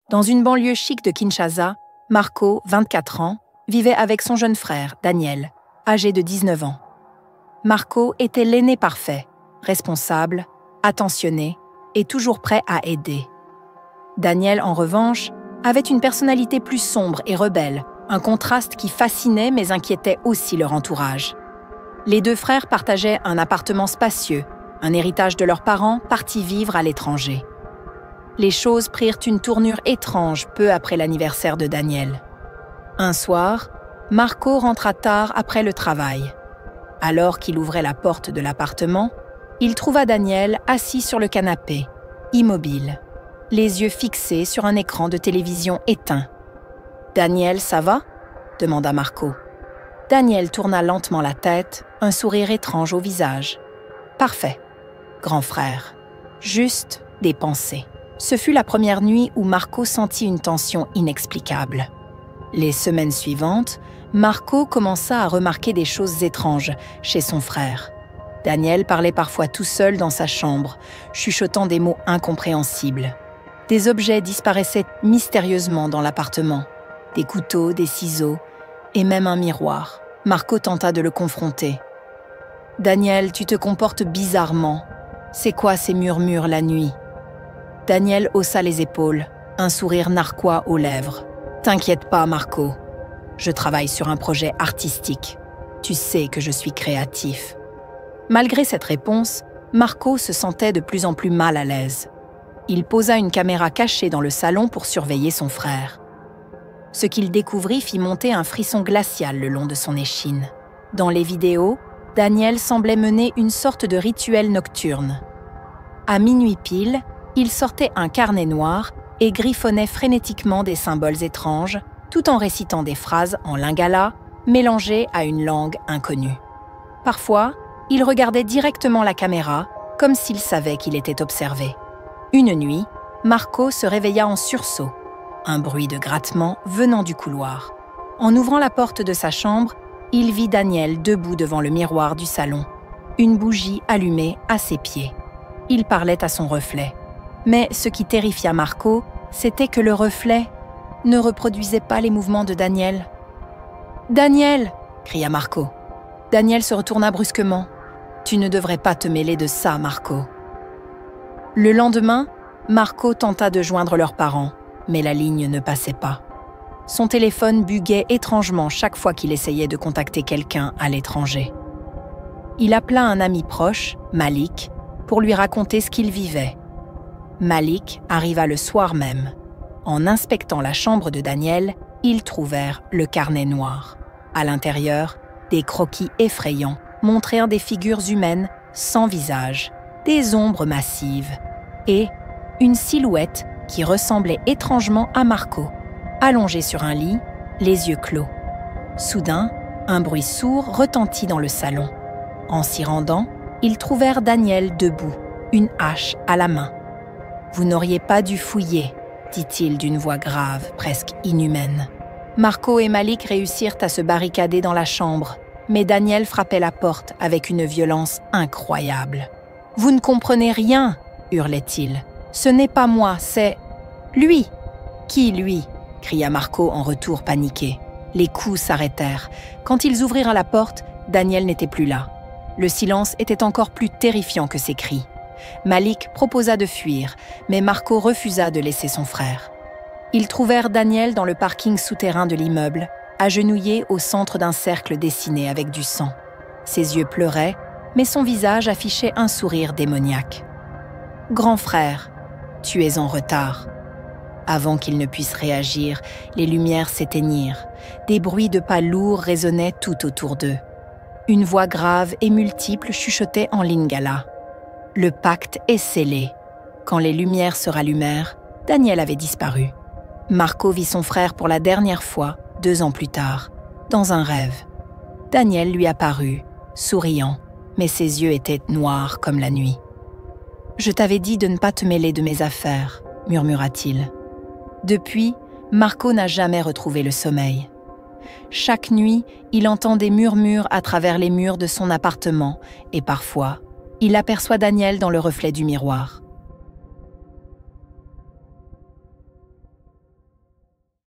Dans une banlieue chic de Kinshasa, Marco, 24 ans, vivait avec son jeune frère, Daniel, âgé de 19 ans. Marco était l'aîné parfait, responsable, attentionné et toujours prêt à aider. Daniel, en revanche, avait une personnalité plus sombre et rebelle, un contraste qui fascinait mais inquiétait aussi leur entourage. Les deux frères partageaient un appartement spacieux, un héritage de leurs parents partis vivre à l'étranger. Les choses prirent une tournure étrange peu après l'anniversaire de Daniel. Un soir, Marco rentra tard après le travail. Alors qu'il ouvrait la porte de l'appartement, il trouva Daniel assis sur le canapé, immobile, les yeux fixés sur un écran de télévision éteint. « Daniel, ça va ?» demanda Marco. Daniel tourna lentement la tête, un sourire étrange au visage. « Parfait, grand frère. Juste des pensées. » Ce fut la première nuit où Marco sentit une tension inexplicable. Les semaines suivantes, Marco commença à remarquer des choses étranges chez son frère. Daniel parlait parfois tout seul dans sa chambre, chuchotant des mots incompréhensibles. Des objets disparaissaient mystérieusement dans l'appartement. Des couteaux, des ciseaux et même un miroir. Marco tenta de le confronter. « Daniel, tu te comportes bizarrement. C'est quoi ces murmures la nuit ?» Daniel haussa les épaules, un sourire narquois aux lèvres. « T'inquiète pas, Marco. Je travaille sur un projet artistique. Tu sais que je suis créatif. » Malgré cette réponse, Marco se sentait de plus en plus mal à l'aise. Il posa une caméra cachée dans le salon pour surveiller son frère. Ce qu'il découvrit fit monter un frisson glacial le long de son échine. Dans les vidéos, Daniel semblait mener une sorte de rituel nocturne. À minuit pile, il sortait un carnet noir et griffonnait frénétiquement des symboles étranges, tout en récitant des phrases en lingala, mélangées à une langue inconnue. Parfois, il regardait directement la caméra, comme s'il savait qu'il était observé. Une nuit, Marco se réveilla en sursaut. Un bruit de grattement venant du couloir. En ouvrant la porte de sa chambre, il vit Daniel debout devant le miroir du salon, une bougie allumée à ses pieds. Il parlait à son reflet. Mais ce qui terrifia Marco, c'était que le reflet ne reproduisait pas les mouvements de Daniel. « Daniel !» cria Marco. Daniel se retourna brusquement. « Tu ne devrais pas te mêler de ça, Marco. » Le lendemain, Marco tenta de joindre leurs parents, mais la ligne ne passait pas. Son téléphone buguait étrangement chaque fois qu'il essayait de contacter quelqu'un à l'étranger. Il appela un ami proche, Malik, pour lui raconter ce qu'il vivait. Malik arriva le soir même. En inspectant la chambre de Daniel, ils trouvèrent le carnet noir. À l'intérieur, des croquis effrayants montrèrent des figures humaines sans visage, des ombres massives et une silhouette qui ressemblait étrangement à Marco, allongé sur un lit, les yeux clos. Soudain, un bruit sourd retentit dans le salon. En s'y rendant, ils trouvèrent Daniel debout, une hache à la main. « Vous n'auriez pas dû fouiller », dit-il d'une voix grave, presque inhumaine. Marco et Malik réussirent à se barricader dans la chambre, mais Daniel frappait la porte avec une violence incroyable. « Vous ne comprenez rien !» hurlait-il. « Ce n'est pas moi, c'est... lui !»« Qui, lui ?» cria Marco en retour paniqué. Les coups s'arrêtèrent. Quand ils ouvrirent la porte, Daniel n'était plus là. Le silence était encore plus terrifiant que ses cris. Malik proposa de fuir, mais Marco refusa de laisser son frère. Ils trouvèrent Daniel dans le parking souterrain de l'immeuble, agenouillé au centre d'un cercle dessiné avec du sang. Ses yeux pleuraient, mais son visage affichait un sourire démoniaque. « Grand frère, tu es en retard. » Avant qu'il ne puisse réagir, les lumières s'éteignirent. Des bruits de pas lourds résonnaient tout autour d'eux. Une voix grave et multiple chuchotait en lingala. Le pacte est scellé. Quand les lumières se rallumèrent, Daniel avait disparu. Marco vit son frère pour la dernière fois, 2 ans plus tard, dans un rêve. Daniel lui apparut, souriant, mais ses yeux étaient noirs comme la nuit. « Je t'avais dit de ne pas te mêler de mes affaires », murmura-t-il. Depuis, Marco n'a jamais retrouvé le sommeil. Chaque nuit, il entend des murmures à travers les murs de son appartement et parfois, il aperçoit Daniel dans le reflet du miroir.